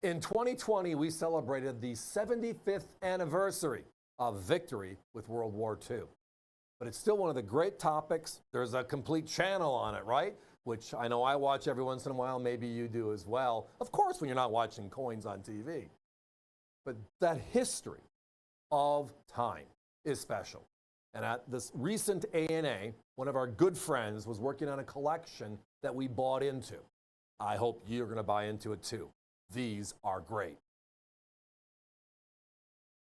In 2020, we celebrated the 75th anniversary of victory with World War II. But it's still one of the great topics. There's a complete channel on it, right? Which I know I watch every once in a while. Maybe you do as well. Of course, when you're not watching coins on TV. But that history of time is special. And at this recent ANA, one of our good friends was working on a collection that we bought into. I hope you're going to buy into it too. These are great.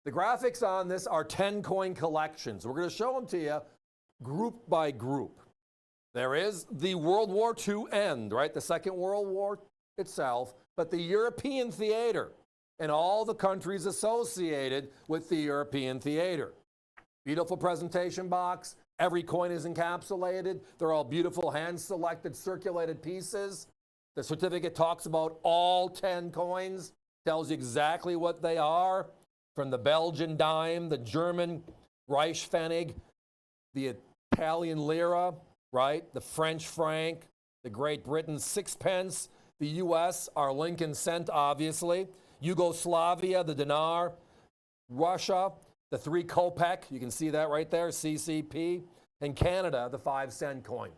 The graphics on this are 10 coin collections. We're going to show them to you group by group. There is the World War II end, right? The Second World War itself, but the European theater and all the countries associated with the European theater. Beautiful presentation box. Every coin is encapsulated. They're all beautiful hand-selected, circulated pieces. The certificate talks about all 10 coins, tells you exactly what they are, from the Belgian dime, the German Reichspfennig, the Italian lira, right? The French franc, the Great Britain sixpence, the US, our Lincoln cent, obviously, Yugoslavia, the dinar, Russia, the 3 kopeck, you can see that right there, CCP, and Canada, the 5-cent coin.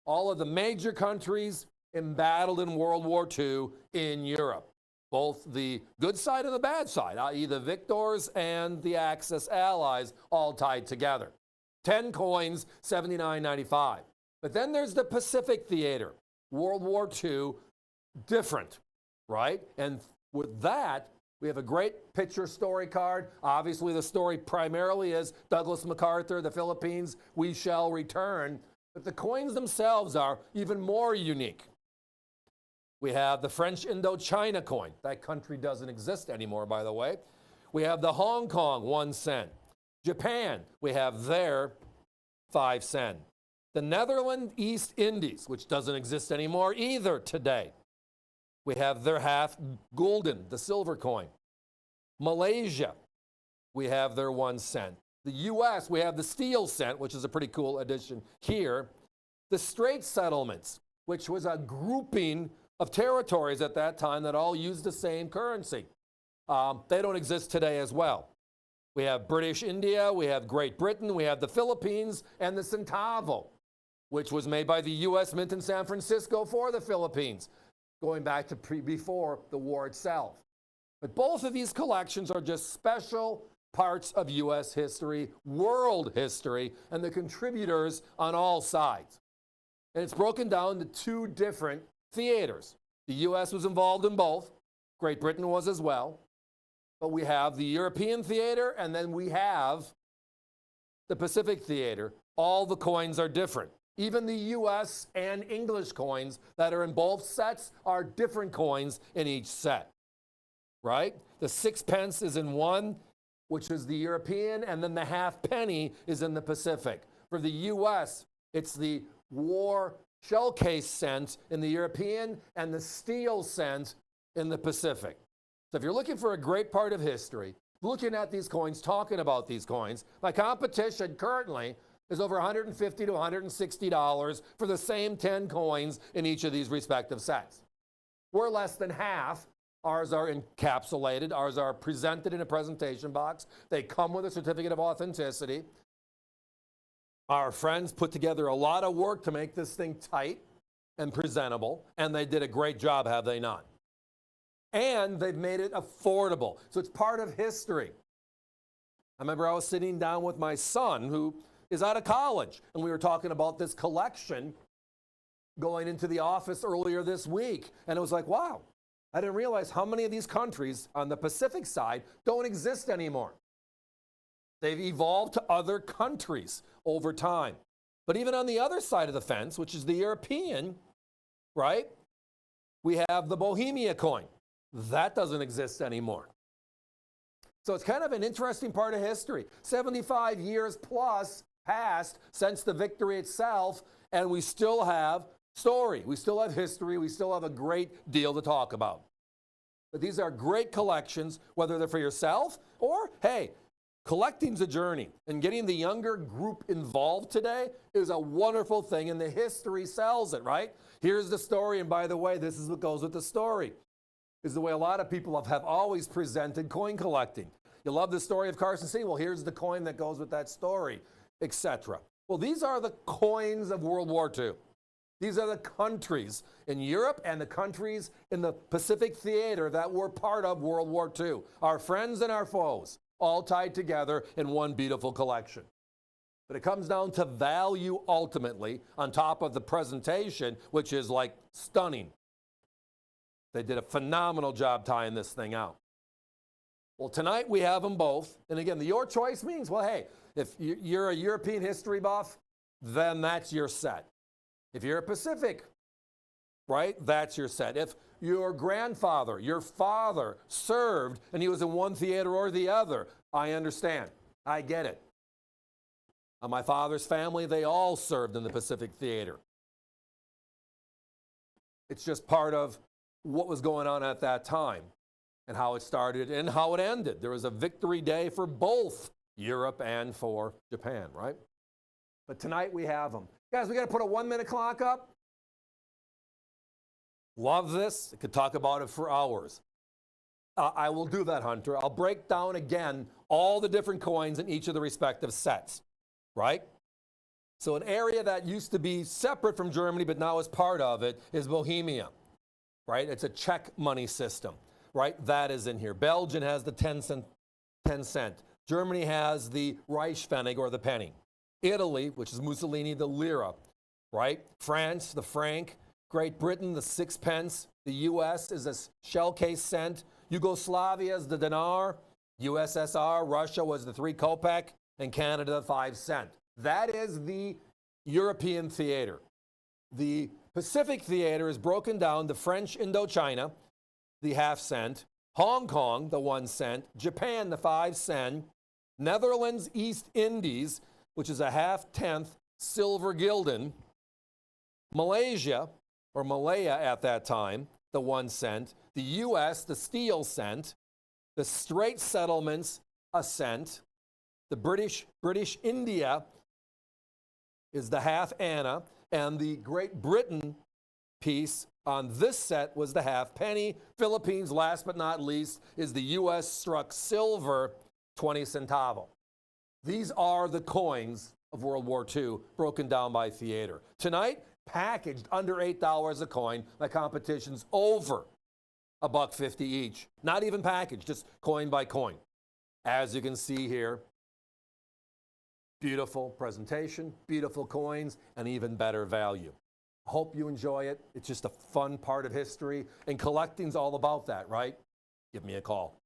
All of the major countries embattled in World War II in Europe, both the good side and the bad side, i.e. the victors and the Axis allies, all tied together. 10 coins, $79.95. But then there's the Pacific theater, World War II, different, right? And with that, we have a great picture story card. Obviously, the story primarily is Douglas MacArthur, the Philippines, we shall return. But the coins themselves are even more unique. We have the French Indochina coin. That country doesn't exist anymore, by the way. We have the Hong Kong 1 cent. Japan, we have their 5 cent. The Netherlands East Indies, which doesn't exist anymore either today. We have their half gulden, the silver coin. Malaysia, we have their 1 cent. The US, we have the steel cent, which is a pretty cool addition here. The Straits Settlements, which was a grouping of territories at that time that all used the same currency. They don't exist today as well. We have British India, we have Great Britain, we have the Philippines, and the centavo, which was made by the US Mint in San Francisco for the Philippines, going back to before the war itself. But both of these collections are just special parts of US history, world history, and the contributors on all sides. And it's broken down to 2 different theaters. The US was involved in both. Great Britain was as well. But we have the European theater, and then we have the Pacific theater. All the coins are different. Even the US and English coins that are in both sets are different coins in each set, right? The 6pence is in one, which is the European, and then the half-penny is in the Pacific. For the US, it's the war shell case cent in the European and the steel cent in the Pacific. So if you're looking for a great part of history, looking at these coins, talking about these coins, my competition currently is over $150 to $160 for the same 10 coins in each of these respective sets. We're less than half. Ours are encapsulated. Ours are presented in a presentation box. They come with a certificate of authenticity. Our friends put together a lot of work to make this thing tight and presentable, and they did a great job, have they not? And they've made it affordable. So it's part of history. I remember I was sitting down with my son, who is out of college, and we were talking about this collection going into the office earlier this week. And it was like, wow, I didn't realize how many of these countries on the Pacific side don't exist anymore. They've evolved to other countries over time. But even on the other side of the fence, which is the European, right, we have the Bohemia coin. That doesn't exist anymore. So it's kind of an interesting part of history. 75 years plus passed since the victory itself, and we still have story. We still have history. We still have a great deal to talk about. But these are great collections, whether they're for yourself or, hey, collecting's a journey. And getting the younger group involved today is a wonderful thing, and the history sells it, right? Here's the story, and by the way, this is what goes with the story. is the way a lot of people have always presented coin collecting. You love the story of Carson City? Well, here's the coin that goes with that story, etc. Well, these are the coins of World War II. These are the countries in Europe and the countries in the Pacific theater that were part of World War II. Our friends and our foes, all tied together in one beautiful collection. But it comes down to value ultimately on top of the presentation, which is like stunning. They did a phenomenal job tying this thing out. Well, tonight we have them both. And again, the your choice means, well, hey, if you're a European history buff, then that's your set. If you're a Pacific, right, that's your set. If your grandfather, your father served and he was in one theater or the other, I understand. I get it. My father's family, they all served in the Pacific Theater. It's just part of what was going on at that time and how it started and how it ended. There was a victory day for both Europe and for Japan, right? But tonight we have them. Guys, we got to put a 1-minute clock up. Love this. I could talk about it for hours. I will do that, Hunter. I'll break down again all the different coins in each of the respective sets, right? So an area that used to be separate from Germany but now is part of it is Bohemia, right? It's a Czech money system, right? That is in here. Belgium has the 10 cent. Germany has the Reichspfennig or the penny. Italy, which is Mussolini, the lira, right? France, the franc. Great Britain, the 6 pence. The US is a shell case cent. Yugoslavia is the dinar. USSR, Russia was the 3 kopeck. And Canada, the 5 cent. That is the European theater. The Pacific theater is broken down to French Indochina, the ½ cent. Hong Kong, the 1 cent. Japan, the 5 cent. Netherlands, East Indies, which is a ½ silver gulden. Malaysia, or Malaya at that time, the 1 cent. The US, the steel cent. The Straits Settlements, a cent. The British India is the ½ anna. And the Great Britain piece on this set was the ½ penny. Philippines, last but not least, is the US struck silver 20 centavo. These are the coins of World War II broken down by theater. Tonight, packaged under $8 a coin. My competition's over $1.50 each. Not even packaged, just coin by coin. As you can see here, beautiful presentation, beautiful coins, and even better value. Hope you enjoy it. It's just a fun part of history, and collecting's all about that, right? Give me a call.